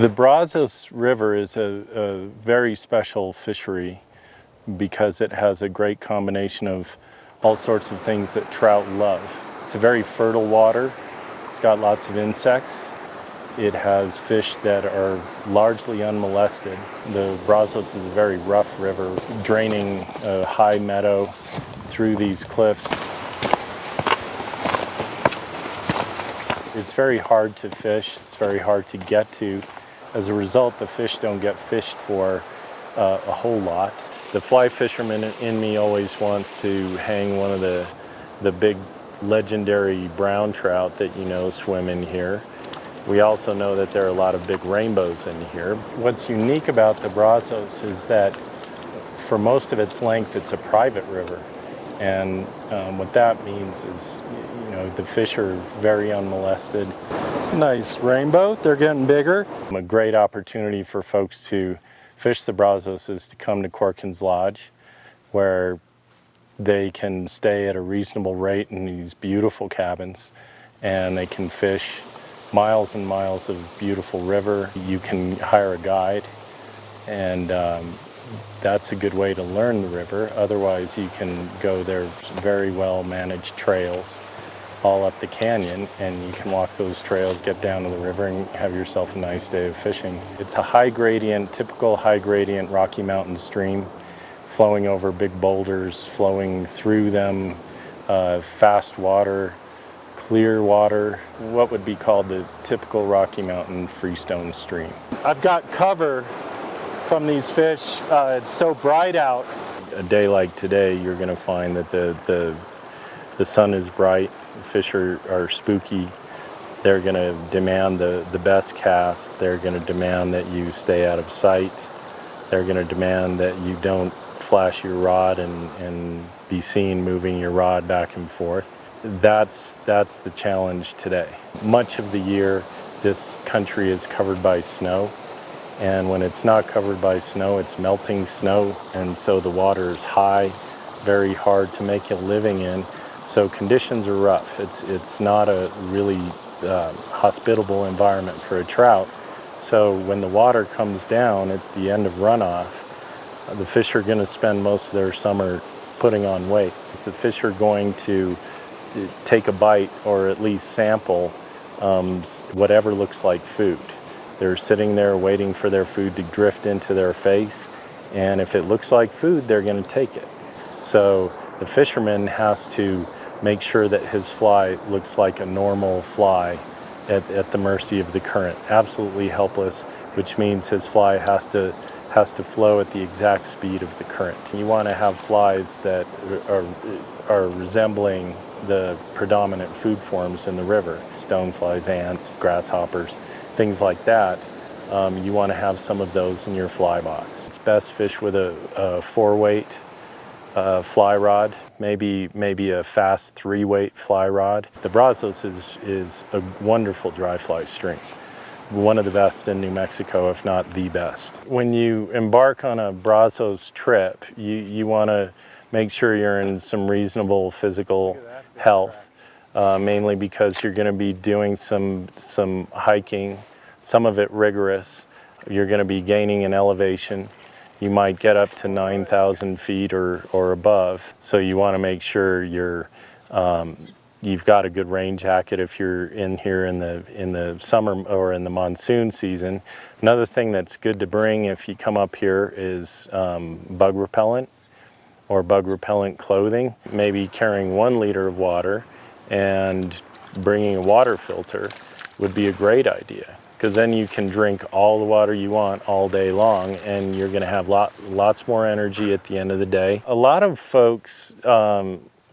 The Brazos River is a very special fishery because it has a great combination of all sorts of things that trout love. It's a very fertile water. It's got lots of insects. It has fish that are largely unmolested. The Brazos is a very rough river, draining a high meadow through these cliffs. It's very hard to fish. It's very hard to get to. As a result, the fish don't get fished for a whole lot. The fly fisherman in me always wants to hang one of the big legendary brown trout that you know swim in here. We also know that there are a lot of big rainbows in here. What's unique about the Brazos is that for most of its length, it's a private river. And what that means is, you know, the fish are very unmolested. It's a nice rainbow. They're getting bigger. A great opportunity for folks to fish the Brazos is to come to Corkins Lodge, where they can stay at a reasonable rate in these beautiful cabins, and they can fish miles and miles of beautiful river. You can hire a guide, and that's a good way to learn the river. Otherwise, you can go there very well managed trails all up the canyon, and you can walk those trails, get down to the river, and have yourself a nice day of fishing. It's a high gradient, typical high gradient Rocky Mountain stream, flowing over big boulders, flowing through them, fast water, clear water, what would be called the typical Rocky Mountain freestone stream. I've got cover from these fish. It's so bright out. A day like today, you're going to find that the sun is bright, the fish are spooky. They're going to demand the best cast. They're going to demand that you stay out of sight. They're going to demand that you don't flash your rod and be seen moving your rod back and forth. That's the challenge today. Much of the year, this country is covered by snow. And when it's not covered by snow, it's melting snow. And so the water is high, very hard to make a living in. So conditions are rough. It's not a really hospitable environment for a trout. So when the water comes down at the end of runoff, the fish are going to spend most of their summer putting on weight. The fish are going to take a bite or at least sample whatever looks like food. They're sitting there waiting for their food to drift into their face, and if it looks like food, they're going to take it. So the fisherman has to make sure that his fly looks like a normal fly at the mercy of the current. Absolutely helpless, which means his fly has to flow at the exact speed of the current. You want to have flies that are resembling the predominant food forms in the river. Stoneflies, ants, grasshoppers, things like that. You want to have some of those in your fly box. It's best fish with a 4-weight fly rod, maybe a fast 3-weight fly rod. The Brazos is a wonderful dry fly stream. One of the best in New Mexico, if not the best. When you embark on a Brazos trip, you want to make sure you're in some reasonable physical health, mainly because you're going to be doing some hiking, some of it rigorous. You're going to be gaining in elevation. You might get up to 9,000 feet or above, so you want to make sure you've got a good rain jacket if you're in here in the summer or in the monsoon season. Another thing that's good to bring if you come up here is bug repellent or bug repellent clothing. Maybe carrying 1 liter of water and bringing a water filter would be a great idea, because then you can drink all the water you want all day long, and you're going to have lots more energy at the end of the day. A lot of folks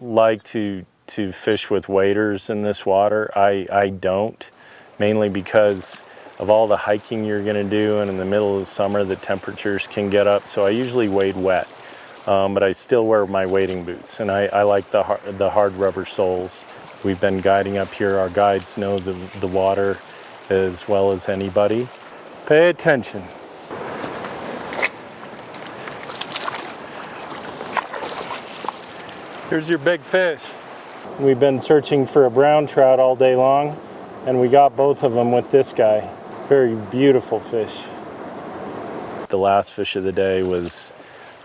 like to fish with waders in this water. I don't, mainly because of all the hiking you're going to do, and in the middle of the summer the temperatures can get up, so I usually wade wet. But I still wear my wading boots, and I like the hard rubber soles. We've been guiding up here. Our guides know the water as well as anybody. Pay attention. Here's your big fish. We've been searching for a brown trout all day long, and we got both of them with this guy. Very beautiful fish. The last fish of the day was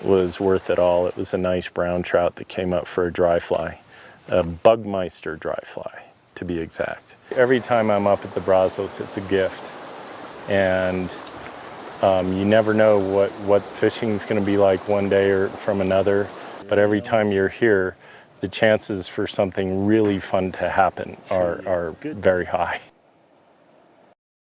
worth it all. It was a nice brown trout that came up for a dry fly, a Bugmeister dry fly to be exact. Every time I'm up at the Brazos, it's a gift. And you never know what fishing is going to be like one day or from another, but every time you're here, the chances for something really fun to happen are very high.